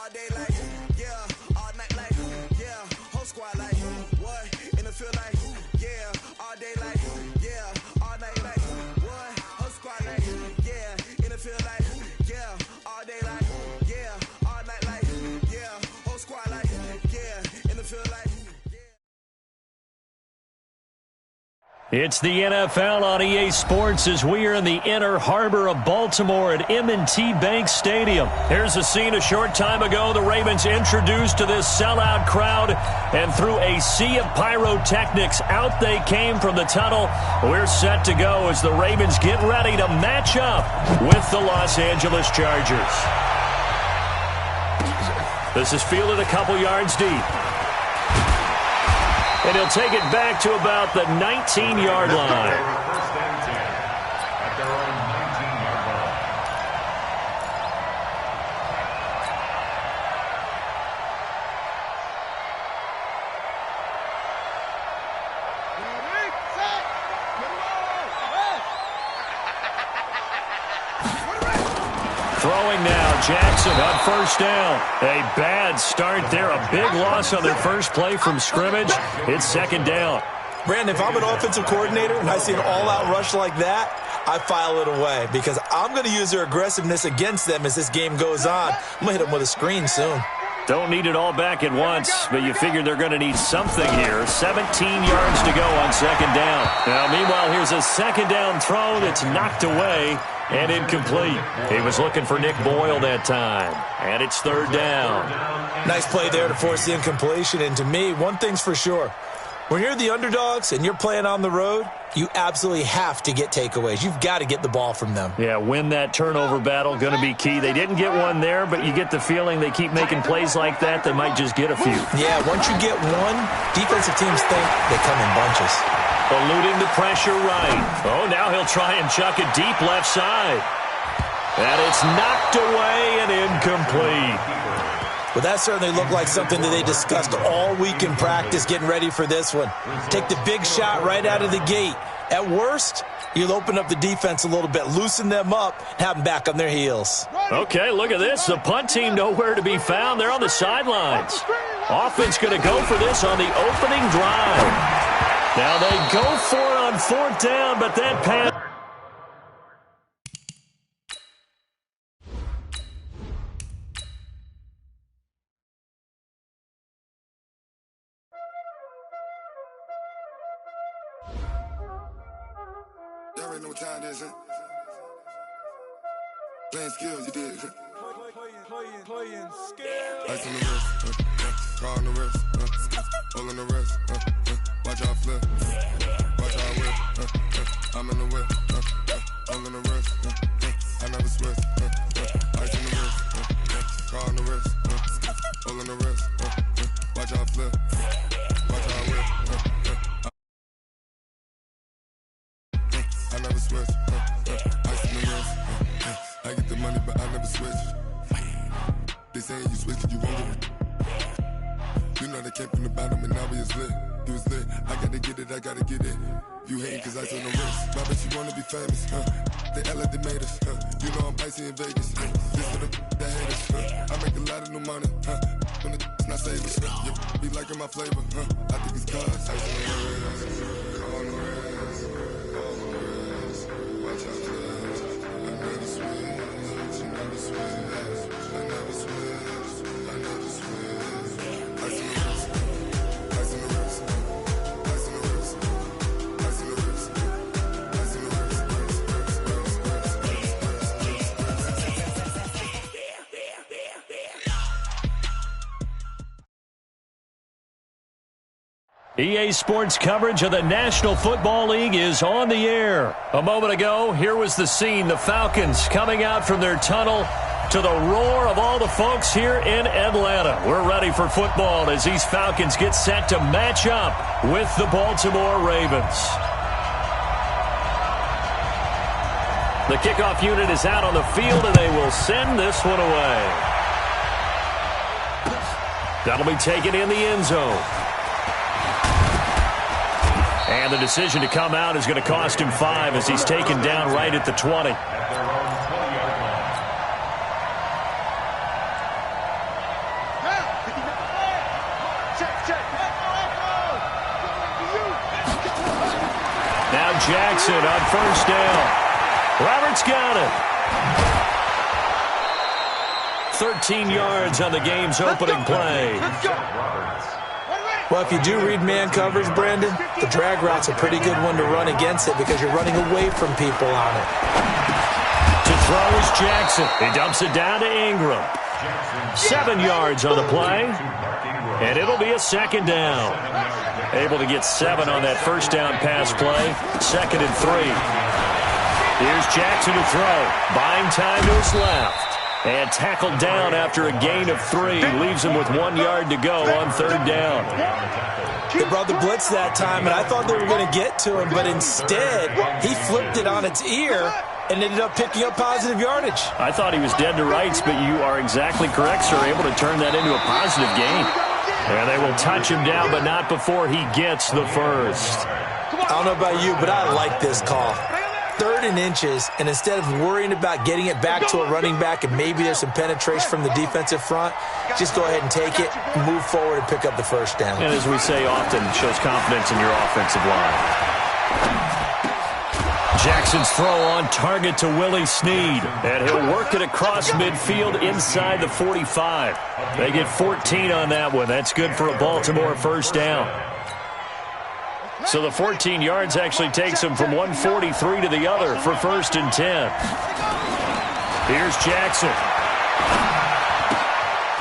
all day like, yeah, all night like, yeah, whole squad like, what, in the field like, yeah, all day like, yeah, all night like, what, whole squad like, yeah, in the field like, yeah, all day like, yeah, all night like, yeah, whole squad like, yeah, in the field like. It's the NFL on EA Sports as we are in the inner harbor of Baltimore at M&T Bank Stadium. Here's a scene a short time ago. The Ravens introduced to this sellout crowd, and through a sea of pyrotechnics, out they came from the tunnel. We're set to go as the Ravens get ready to match up with the Los Angeles Chargers. This is fielded a couple yards deep. And he'll take it back to about the 19-yard line. Throwing now, Jackson on first down. A bad start there, a big loss on their first play from scrimmage. It's second down. Brandon, if I'm an offensive coordinator and I see an all-out rush like that, I file it away because I'm going to use their aggressiveness against them as this game goes on. I'm going to hit them with a screen soon. Don't need it all back at once, but you figure they're going to need something here. 17 yards to go on second down. Now, meanwhile, here's a second down throw that's knocked away and incomplete. He was looking for Nick Boyle that time, and it's third down. Nice play there to force the incompletion, and to me, one thing's for sure. When you're the underdogs and you're playing on the road, you absolutely have to get takeaways. You've got to get the ball from them. Yeah, win that turnover battle, going to be key. They didn't get one there, but you get the feeling they keep making plays like that, they might just get a few. Yeah, once you get one, defensive teams think they come in bunches. Eluding the pressure right. Oh, now he'll try and chuck it deep left side. And it's knocked away and incomplete. Well, that certainly looked like something that they discussed all week in practice getting ready for this one. Take the big shot right out of the gate. At worst, you'll open up the defense a little bit, loosen them up, have them back on their heels. Okay, look at this. The punt team nowhere to be found. They're on the sidelines. Offense going to go for this on the opening drive. Now they go for it on fourth down, but that pass. Y'all already know what time it is, huh? Playing skills, you did. Playing skills. Ice on the wrist, car on the wrist, hole in the wrist, watch out flip, watch out whip, I'm in the whip, hole in the wrist, I never switch, ice on the wrist, car on the wrist, hole in the wrist, watch out flip, watch out whip, I never switch, ice in the wrist, I get the money but I never switch. They saying you switch it, you won't get it. You know they came from the bottom and now we is lit. You was lit, I gotta get it, I gotta get it. You hating cause ice on the wrist. My bitch, you wanna be famous, They Ella, they made us, You know I'm icy in Vegas, This for the haters, I make a lot of new money, When it's not savings, You be liking my flavor, I think it's cause ice on the wrist. On the wrist, on the wrist. Watch out for this. I never switch, you never switch. I never switch, I never switch. Ice on the wrist, ice on the wrist, ice on the wrist, ice on the wrist, ice on the wrist, EA Sports coverage of the National Football League is on the air. A moment ago, here was the scene. The Falcons coming out from their tunnel to the roar of all the folks here in Atlanta. We're ready for football as these Falcons get set to match up with the Baltimore Ravens. The kickoff unit is out on the field, and they will send this one away. That'll be taken in the end zone. And the decision to come out is going to cost him 5 as he's taken down right at the 20. Jackson on first down. Roberts got it. 13 yards on the game's opening play. Well, if you do read man coverage, Brandon, the drag route's a pretty good one to run against it because you're running away from people on it. To throw is Jackson. He dumps it down to Ingram. 7 yards on the play, and it'll be a second down. Able to get 7 on that first down pass play. 2nd and 3. Here's Jackson to throw. Buying time to his left. And tackled down after a gain of 3. Leaves him with 1 yard to go on 3rd down. They brought the blitz that time, and I thought they were going to get to him, but instead, he flipped it on its ear and ended up picking up positive yardage. I thought he was dead to rights, but you are exactly correct, sir. Able to turn that into a positive gain. And they will touch him down, but not before he gets the first. I don't know about you, but I like this call. 3rd and inches, and instead of worrying about getting it back to a running back and maybe there's some penetration from the defensive front, just go ahead and take it, move forward, and pick up the first down. And as we say often, it shows confidence in your offensive line. Jackson's throw on target to Willie Snead, and he'll work it across midfield inside the 45. They get 14 on that one. That's good for a Baltimore first down. So the 14 yards actually takes him from 143 to the other for 1st and 10. Here's Jackson.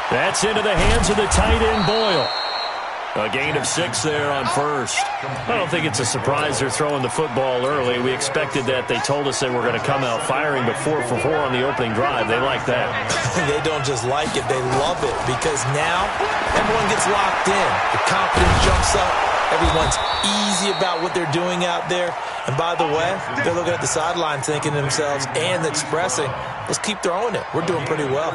That's into the hands of the tight end, Boyle. A gain of 6 there on first. I don't think it's a surprise they're throwing the football early. We expected that. They told us they were going to come out firing, but 4 for 4 on the opening drive. They like that. They don't just like it, they love it, because now everyone gets locked in. The confidence jumps up. Everyone's easy about what they're doing out there. And by the way, they're looking at the sideline thinking to themselves and expressing, let's keep throwing it. We're doing pretty well.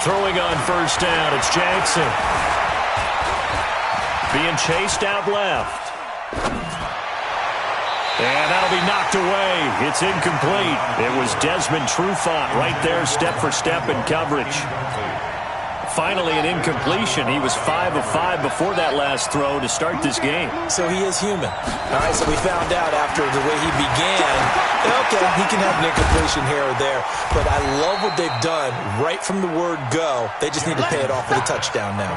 Throwing on first down, it's Jackson. Being chased out left. And that'll be knocked away. It's incomplete. It was Desmond Trufant right there, step for step in coverage. Finally, an incompletion. He was 5 of 5 before that last throw to start this game. So he is human. All right, so we found out after the way he began, okay, he can have an incompletion here or there, but I love what they've done right from the word go. They just need to pay it off with a touchdown now.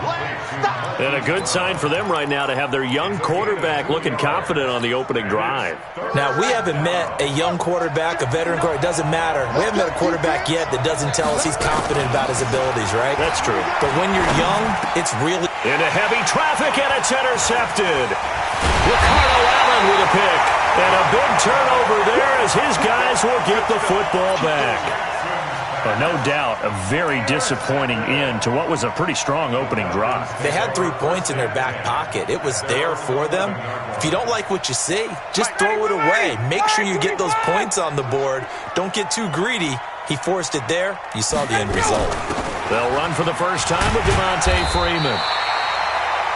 And a good sign for them right now to have their young quarterback looking confident on the opening drive. Now, we haven't met a young quarterback, a veteran quarterback. It doesn't matter. We haven't met a quarterback yet that doesn't tell us he's confident about his abilities, right? That's true. But when you're young, it's really... Into heavy traffic, and it's intercepted. Ricardo Allen with a pick. And a big turnover there as his guys will get the football back. But no doubt, a very disappointing end to what was a pretty strong opening drive. They had 3 points in their back pocket. It was there for them. If you don't like what you see, just throw it away. Make sure you get those points on the board. Don't get too greedy. He forced it there. You saw the end result. They'll run for the first time with Devontae Freeman.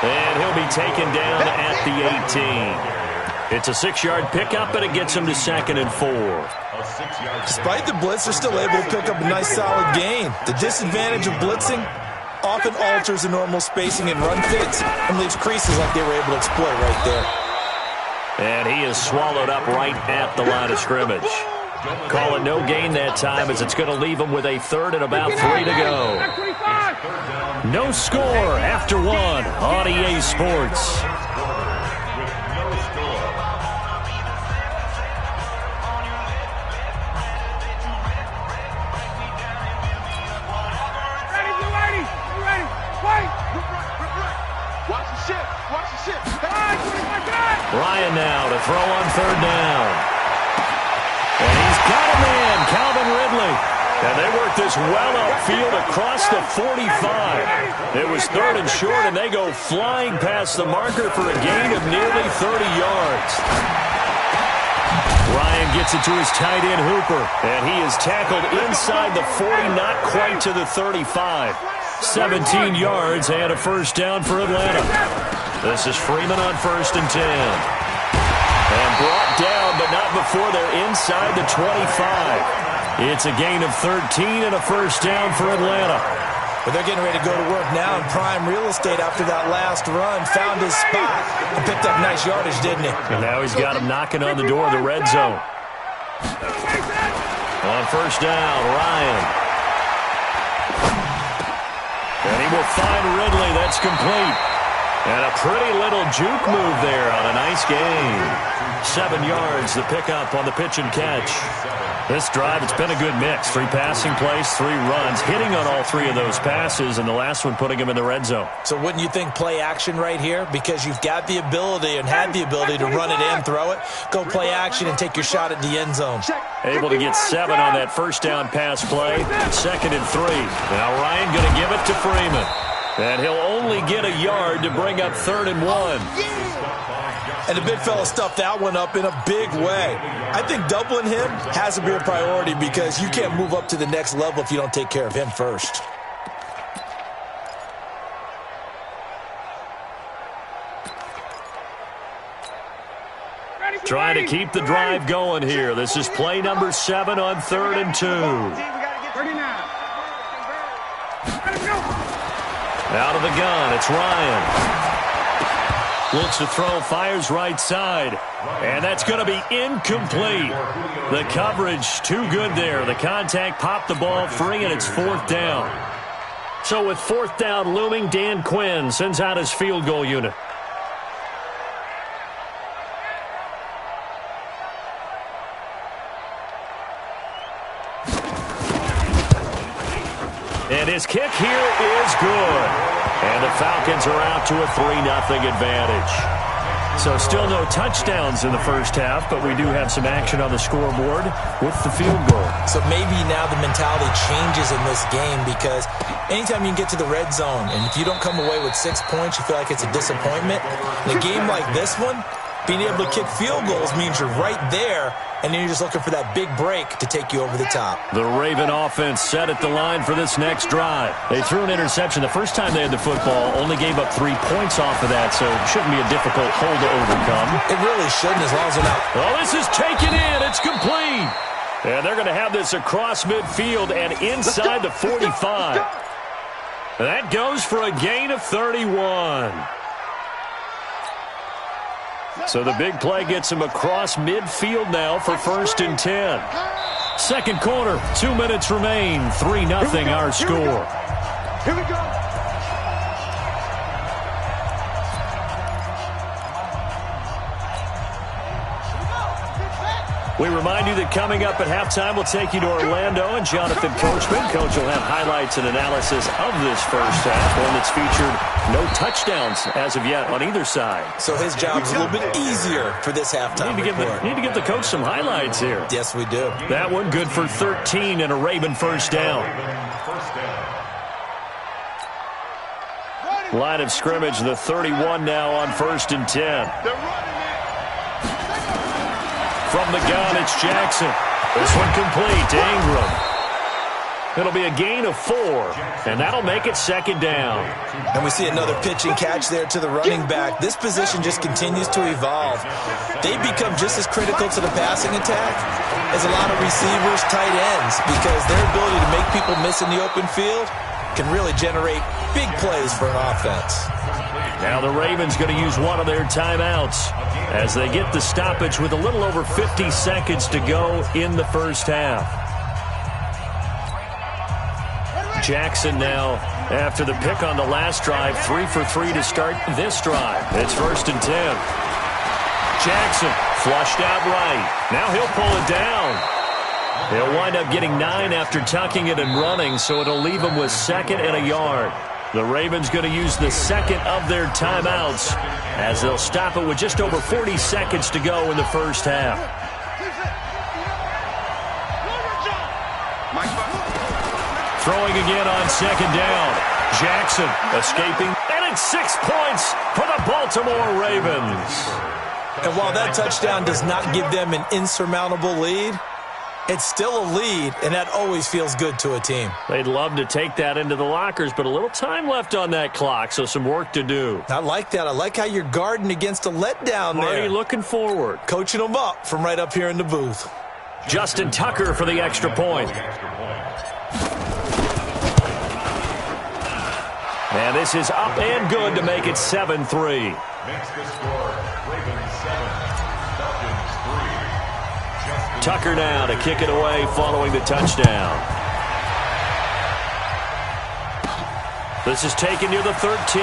And he'll be taken down at the 18. It's a 6-yard pickup, and it gets him to 2nd and 4. Despite the blitz, they're still able to pick up a nice solid gain. The disadvantage of blitzing often alters the normal spacing and run fits and leaves creases like they were able to exploit right there. And he is swallowed up right at the line of scrimmage. Call it no gain that time as it's going to leave him with a 3rd and about 3 to go. No score after 1 on EA Sports. Ryan now to throw on 3rd down. And he's got a man, Calvin Ridley. And they work this well outfield across the 45. It was 3rd and short, and they go flying past the marker for a gain of nearly 30 yards. Ryan gets it to his tight end, Hooper. And he is tackled inside the 40, not quite to the 35. 17 yards and a first down for Atlanta. This is Freeman on 1st and 10. And brought down, but not before they're inside the 25. It's a gain of 13 and a first down for Atlanta. But they're getting ready to go to work now in prime real estate after that last run. Found his spot and picked up nice yardage, didn't he? And now he's got him knocking on the door of the red zone. On first down, Ryan. And he will find Ridley. That's complete. And a pretty little juke move there on a nice gain. 7 yards, the pickup on the pitch and catch. This drive, it's been a good mix. 3 passing plays, 3 runs, hitting on all 3 of those passes, and the last one putting him in the red zone. So wouldn't you think play action right here? Because you've got the ability and had the ability to run it in, throw it, go play action and take your shot at the end zone. Able to get 7 on that first down pass play. 2nd and 3. Now Ryan going to give it to Freeman. And he'll only get a yard to bring up 3rd and 1. And the big fella stuffed that one up in a big way. I think doubling him has to be a priority because you can't move up to the next level if you don't take care of him first. Trying to keep the drive going here. This is play number 7 on 3rd and 2. Out of the gun, it's Ryan. Looks to throw, fires right side. And that's going to be incomplete. The coverage too good there. The contact popped the ball free, and it's 4th down. So with 4th down looming, Dan Quinn sends out his field goal unit. And his kick here is good. And the Falcons are out to a 3-0 advantage. So still no touchdowns in the first half, but we do have some action on the scoreboard with the field goal. So maybe now the mentality changes in this game because anytime you can get to the red zone, and if you don't come away with 6 points, you feel like it's a disappointment. In a game like this one, being able to kick field goals means you're right there, and then you're just looking for that big break to take you over the top. The Raven offense set at the line for this next drive. They threw an interception the first time they had the football, only gave up 3 points off of that, so it shouldn't be a difficult hole to overcome. It really shouldn't as long as they're not. Oh, this is taken in. It's complete. And they're going to have this across midfield and inside the 45. That goes for a gain of 31. So the big play gets him across midfield now for 1st and 10. Second quarter, 2 minutes remain. 3-0 our score. Here we go. We remind you that coming up at halftime, we'll take you to Orlando and Jonathan Coachman. Coach will have highlights and analysis of this first half, one that's featured no touchdowns as of yet on either side. So his job's a little bit easier for this halftime report. Need to give the coach some highlights here. Yes, we do. That one good for 13 and a Raven first down. Line of scrimmage, the 31 now on 1st and 10. From the gun, it's Jackson. This one complete to Ingram. It'll be a gain of 4, and that'll make it 2nd down. And we see another pitch and catch there to the running back. This position just continues to evolve. They become just as critical to the passing attack as a lot of receivers, tight ends, because their ability to make people miss in the open field can really generate big plays for an offense. Now the Ravens going to use one of their timeouts as they get the stoppage with a little over 50 seconds to go in the first half. Jackson now, after the pick on the last drive, 3 for 3 to start this drive. It's 1st and 10. Jackson flushed out right. Now he'll pull it down. He'll wind up getting 9 after tucking it and running, so it'll leave him with 2nd and a yard. The Ravens going to use the 2nd of their timeouts as they'll stop it with just over 40 seconds to go in the first half. Throwing again on 2nd down. Jackson escaping, and it's 6 points for the Baltimore Ravens. And while that touchdown does not give them an insurmountable lead, it's still a lead, and that always feels good to a team. They'd love to take that into the lockers, but a little time left on that clock, so some work to do. I like that. I like how you're guarding against a letdown there. Marty looking forward. Coaching them up from right up here in the booth. Justin Tucker for the extra point. And this is up and good to make it 7-3. Makes the score Ravens 7, Falcons 3. Tucker now to kick it away following the touchdown. This is taken near the 13.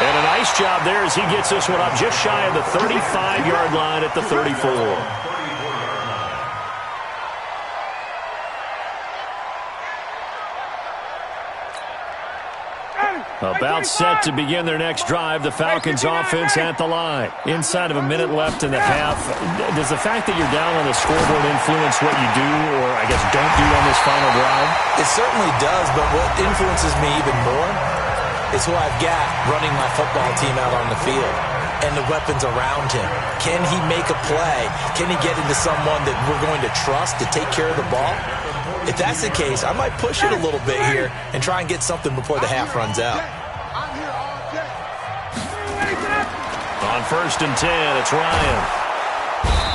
And a nice job there as he gets this one up just shy of the 35-yard line at the 34. About set to begin their next drive. The Falcons offense at the line. Inside of a minute left in the half. Does the fact that you're down on the scoreboard influence what you do or, I guess, don't do on this final drive? It certainly does, but what influences me even more is who I've got running my football team out on the field and the weapons around him. Can he make a play? Can he get into someone that we're going to trust to take care of the ball? If that's the case, I might push it a little bit here and try and get something before the half runs out. On 1st and 10, it's Ryan.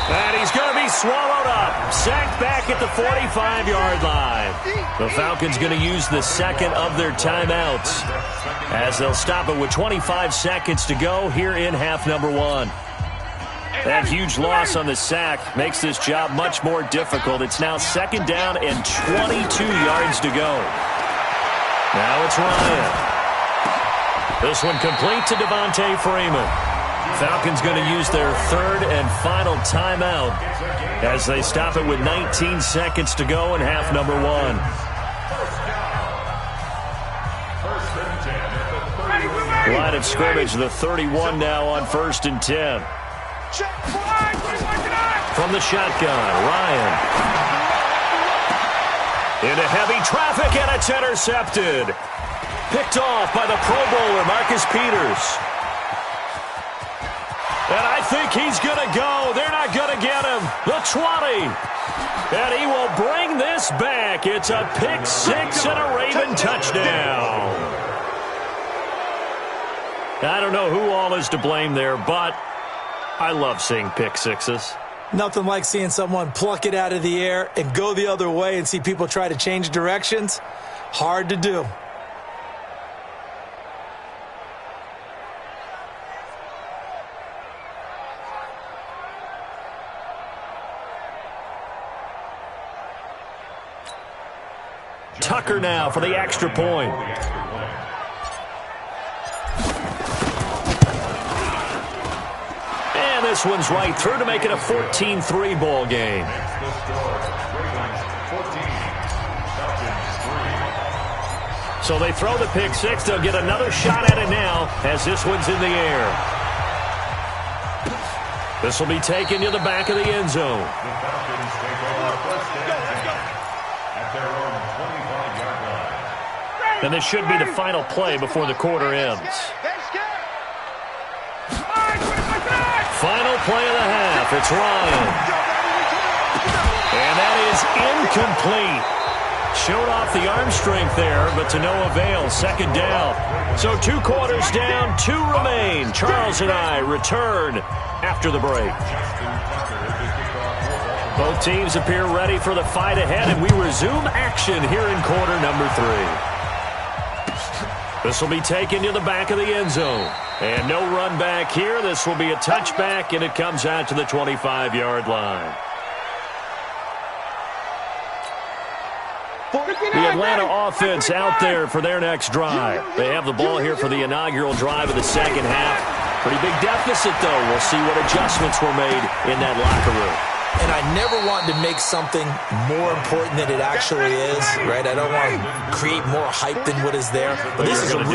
And he's going to be swallowed up. Sacked back at the 45-yard line. The Falcons going to use the second of their timeouts as they'll stop it with 25 seconds to go here in half number 1. That huge loss on the sack makes this job much more difficult. It's now 2nd down and 22 yards to go. Now it's Ryan. This one complete to Devontae Freeman. Falcons going to use their 3rd and final timeout as they stop it with 19 seconds to go in half number 1. Line of scrimmage, the 31 now on 1st and 10. From the shotgun, Ryan. Into heavy traffic, and it's intercepted. Picked off by the Pro Bowler, Marcus Peters. And I think he's going to go. They're not going to get him. The 20. And he will bring this back. It's a pick 6 and a Raven touchdown. I don't know who all is to blame there, but I love seeing pick sixes. Nothing like seeing someone pluck it out of the air and go the other way and see people try to change directions. Hard to do. Tucker now for the extra point. And this one's right through to make it a 14-3 ball game. So they throw the pick six. They'll get another shot at it now as this one's in the air. This will be taken to the back of the end zone. And this should be the final play before the quarter ends. Final play of the half. It's Ryan. And that is incomplete. Showed off the arm strength there, but to no avail. 2nd down. So 2 quarters down, 2 remain. Charles and I return after the break. Both teams appear ready for the fight ahead, and we resume action here in quarter number 3. This will be taken to the back of the end zone. And no run back here. This will be a touchback, and it comes out to the 25-yard line. The Atlanta offense out there for their next drive. They have the ball here for the inaugural drive of the second half. Pretty big deficit, though. We'll see what adjustments were made in that locker room. And I never want to make something more important than it actually is, right? I don't want to create more hype than what is there. But this is I'm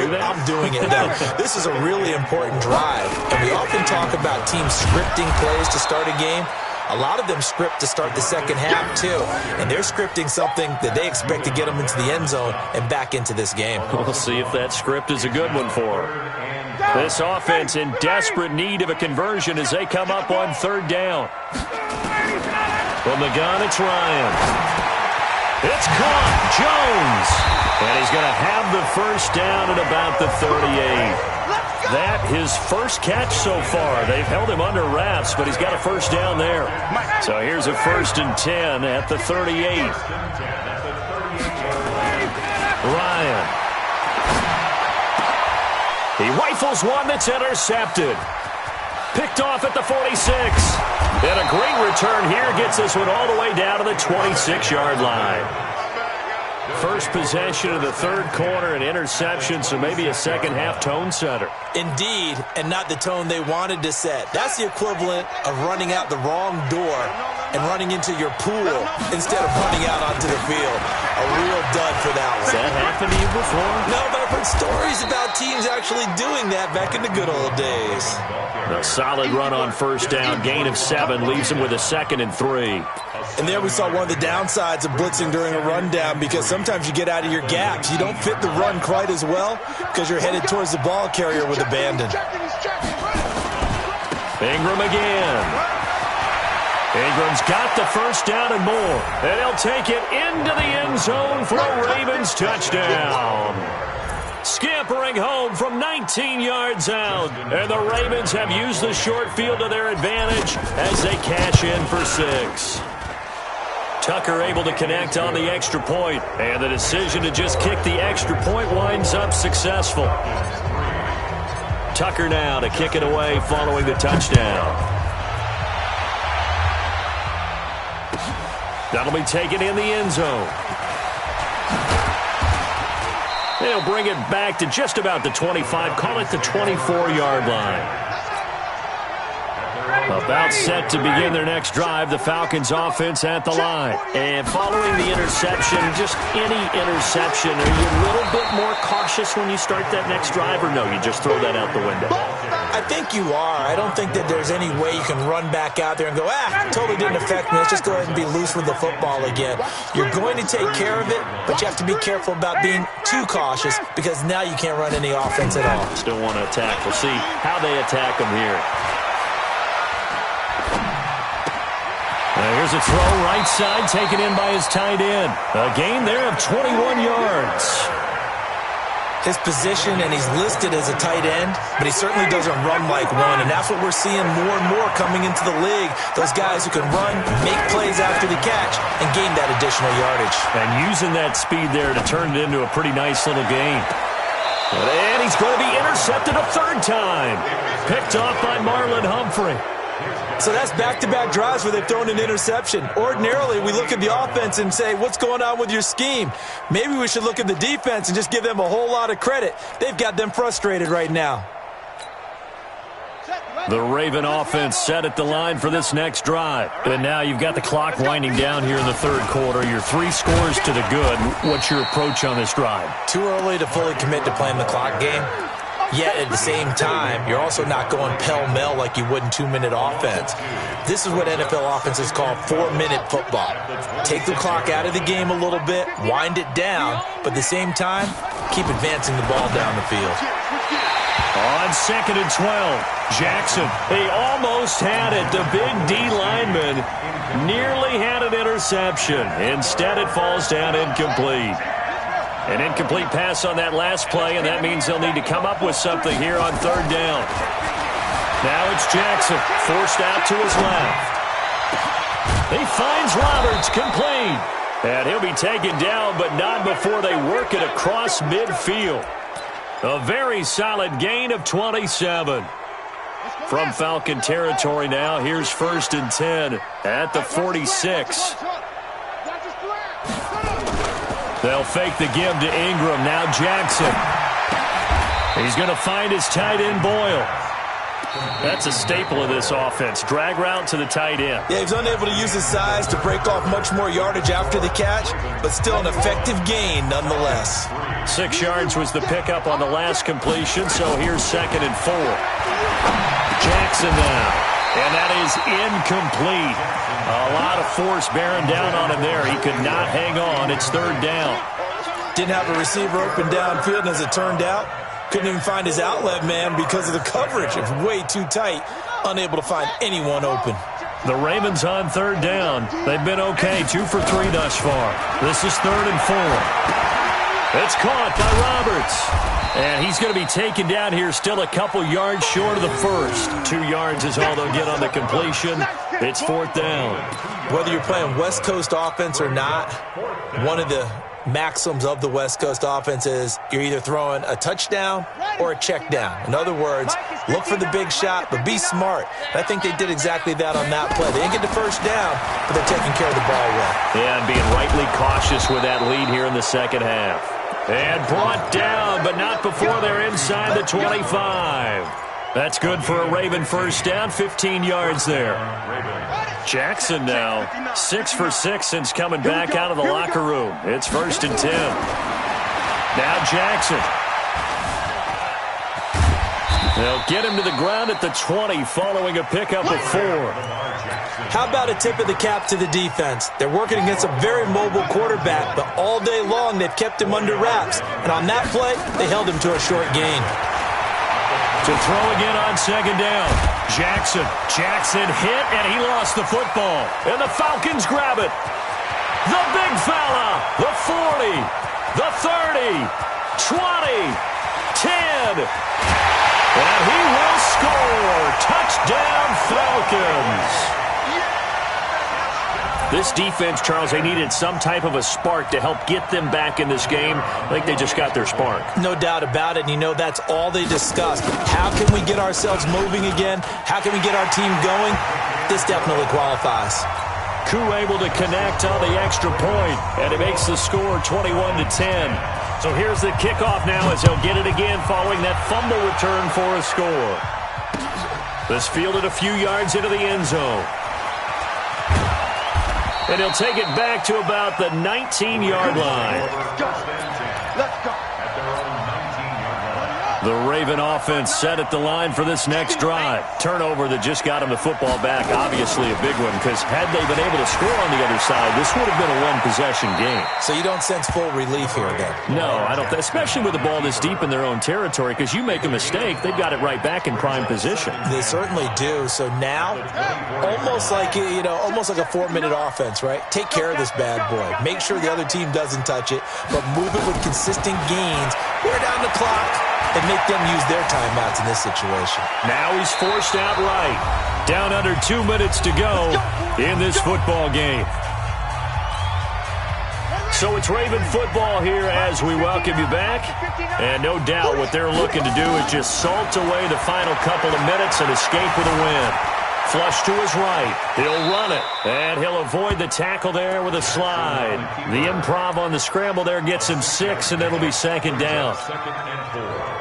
doing it, though. This is a really important drive. And we often talk about teams scripting plays to start a game. A lot of them script to start the second half, too. And they're scripting something that they expect to get them into the end zone and back into this game. We'll see if that script is a good one for them. This offense in desperate need of a conversion as they come up on 3rd down. From the gun, it's Ryan. It's caught. Jones. And he's going to have the first down at about the 38. That his first catch so far. They've held him under wraps, but he's got a first down there. So here's a 1st and 10 at the 38. Ryan. He rifles one that's intercepted. Picked off at the 46. And a great return here gets this one all the way down to the 26-yard line. First possession of the third quarter, an interception, so maybe a second-half tone setter. Indeed, and not the tone they wanted to set. That's the equivalent of running out the wrong door and running into your pool instead of running out onto the field. A real dud for that one. Has that happened to you before? No, but I've heard stories about teams actually doing that back in the good old days. A solid run on first down. Gain of 7 leaves him with a 2nd and 3. And there we saw one of the downsides of blitzing during a rundown, because sometimes you get out of your gaps. You don't fit the run quite as well because you're headed towards the ball carrier with abandon. Ingram again. Ingram's got the first down and more. And he'll take it into the end zone for a Ravens touchdown. Scampering home from 19 yards out. And the Ravens have used the short field to their advantage as they cash in for 6. Tucker able to connect on the extra point, and the decision to just kick the extra point winds up successful. Tucker now to kick it away following the touchdown. That'll be taken in the end zone. They'll bring it back to just about the 25, call it the 24-yard line. About set to begin their next drive, the Falcons offense at the line. And following the interception, just any interception, are you a little bit more cautious when you start that next drive, or no, you just throw that out the window? I think you are. I don't think that there's any way you can run back out there and go, totally didn't affect me. Let's just go ahead and be loose with the football again. You're going to take care of it, but you have to be careful about being too cautious, because now you can't run any offense at all. Still want to attack. We'll see how they attack them here. Here's a throw right side taken in by his tight end. A gain there of 21 yards. His position, and he's listed as a tight end, but he certainly doesn't run like one, and that's what we're seeing more and more coming into the league. Those guys who can run, make plays after the catch, and gain that additional yardage. And using that speed there to turn it into a pretty nice little gain. And he's going to be intercepted a third time. Picked off by Marlon Humphrey. So that's back-to-back drives where they've thrown an interception. Ordinarily, we look at the offense and say, what's going on with your scheme? Maybe we should look at the defense and just give them a whole lot of credit. They've got them frustrated right now. The Raven offense set at the line for this next drive. And now you've got the clock winding down here in the third quarter. Your 3 scores to the good. What's your approach on this drive? Too early to fully commit to playing the clock game. Yet, at the same time, you're also not going pell-mell like you would in 2-minute offense. This is what NFL offenses call 4-minute football. Take the clock out of the game a little bit, wind it down, but at the same time, keep advancing the ball down the field. On 2nd and 12, Jackson, he almost had it. The big D lineman nearly had an interception. Instead, it falls down incomplete. An incomplete pass on that last play, and that means they'll need to come up with something here on third down. Now it's Jackson, forced out to his left. He finds Roberts, complete. And he'll be taken down, but not before they work it across midfield. A very solid gain of 27. From Falcon territory now, here's 1st and 10 at the 46. They'll fake the give to Ingram. Now Jackson. He's going to find his tight end, Boyle. That's a staple of this offense. Drag route to the tight end. Yeah, he's unable to use his size to break off much more yardage after the catch, but still an effective gain nonetheless. 6 yards was the pickup on the last completion, so here's 2nd and 4. Jackson now. And that is incomplete. A lot of force bearing down on him there. He could not hang on. It's 3rd down. Didn't have a receiver open downfield, and as it turned out, couldn't even find his outlet man because of the coverage. It was way too tight. Unable to find anyone open. The Ravens on 3rd down. They've been okay. 2 for 3 thus far. This is 3rd and 4. It's caught by Roberts. And he's going to be taken down here still a couple yards short of the first. 2 yards is all they'll get on the completion. It's 4th down. Whether you're playing West Coast offense or not, one of the maxims of the West Coast offense is you're either throwing a touchdown or a check down. In other words, look for the big shot, but be smart. I think they did exactly that on that play. They didn't get the first down, but they're taking care of the ball well. Yeah, and being rightly cautious with that lead here in the second half. And brought down, but not before they're inside the 25. That's good for a Raven first down, 15 yards there. Jackson now 6 for 6 since coming back out of the locker room. It's 1st and 10. Now Jackson. They'll get him to the ground at the 20 following a pickup of 4. How about a tip of the cap to the defense? They're working against a very mobile quarterback, but all day long they've kept him under wraps. And on that play, they held him to a short gain. To throw again on 2nd down. Jackson hit, and he lost the football. And the Falcons grab it. The big fella. The 40. The 30. 20. 10. And he will score. Touchdown, Falcons. This defense, Charles, they needed some type of a spark to help get them back in this game. I think they just got their spark. No doubt about it. And you know that's all they discussed. How can we get ourselves moving again? How can we get our team going? This definitely qualifies. Koo able to connect on the extra point, and it makes the score 21-10. So here's the kickoff now as they'll get it again following that fumble return for a score. This fielded a few yards into the end zone. And he'll take it back to about the 19-yard line. Let's go. At their own 19-yard line. The Raven offense set at the line for this next drive. Turnover that just got him the football back. Obviously a big one, because had they been able to score on the other side, this would have been a one-possession game. So you don't sense full relief here again? No, I don't. Especially with the ball this deep in their own territory, because you make a mistake, they've got it right back in prime position. They certainly do. So now, almost like a 4-minute offense, right? Take care of this bad boy. Make sure the other team doesn't touch it, but move it with consistent gains. Wear down the clock and make them use their timeouts in this situation. Now he's forced out right. Down under 2 minutes to go in this football game. So it's Raven football here as we welcome you back. And no doubt what they're looking to do is just salt away the final couple of minutes and escape with a win. Flush to his right. He'll run it. And he'll avoid the tackle there with a slide. The improv on the scramble there gets him 6, and it'll be 2nd down.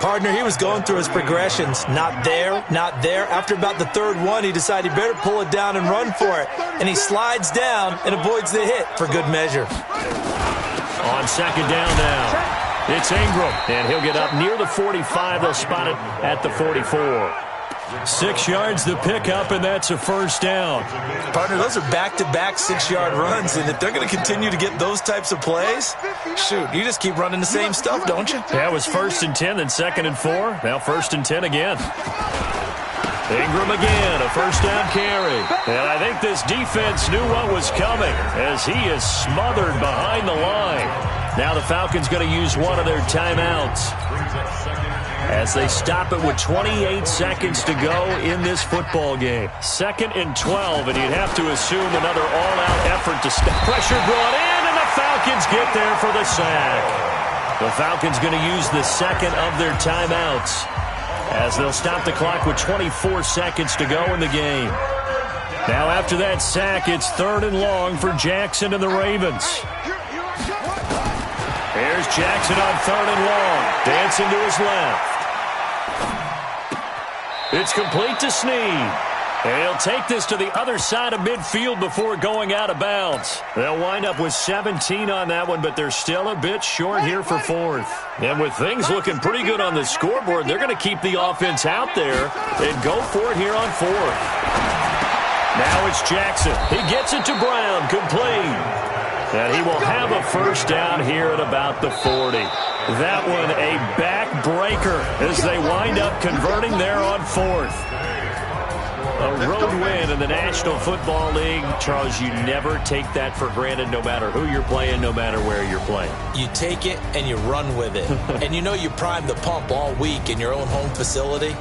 Partner, he was going through his progressions. Not there, not there. After about the 3rd one, he decided he better pull it down and run for it. And he slides down and avoids the hit for good measure. On 2nd down now, it's Ingram. And he'll get up near the 45. They'll spot it at the 44. 6 yards the pickup, and that's a 1st down. Partner, those are back-to-back 6-yard runs, and if they're going to continue to get those types of plays, shoot, you just keep running the same stuff, don't you? That was 1st and 10, then 2nd and 4. Now 1st and 10 again. Ingram again, a 1st down carry. And I think this defense knew what was coming as he is smothered behind the line. Now the Falcons going to use one of their timeouts as they stop it with 28 seconds to go in this football game. 2nd and 12, and you'd have to assume another all-out effort to stop. Pressure brought in, and the Falcons get there for the sack. The Falcons going to use the 2nd of their timeouts as they'll stop the clock with 24 seconds to go in the game. Now after that sack, it's 3rd and long for Jackson and the Ravens. Here's Jackson on 3rd and long, dancing to his left. It's complete to Snead. And he'll take this to the other side of midfield before going out of bounds. They'll wind up with 17 on that one, but they're still a bit short here for 4th. And with things looking pretty good on the scoreboard, they're going to keep the offense out there and go for it here on 4th. Now it's Jackson. He gets it to Brown, complete. And he will have a 1st down here at about the 40. That one a backbreaker as they wind up converting there on 4th. A road win in the National Football League. Charles, you never take that for granted no matter who you're playing, no matter where you're playing. You take it and you run with it. And you know you prime the pump all week in your own home facility.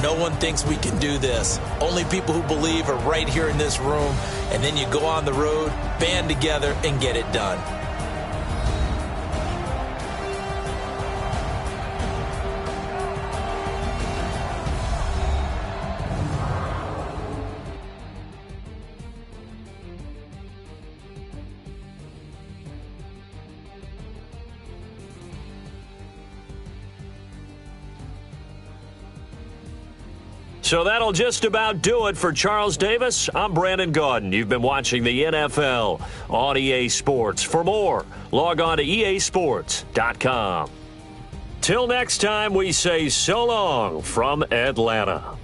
No one thinks we can do this. Only people who believe are right here in this room. And then you go on the road, band together, and get it done. So that'll just about do it for Charles Davis. I'm Brandon Gaudin. You've been watching the NFL on EA Sports. For more, log on to easports.com. Till next time, we say so long from Atlanta.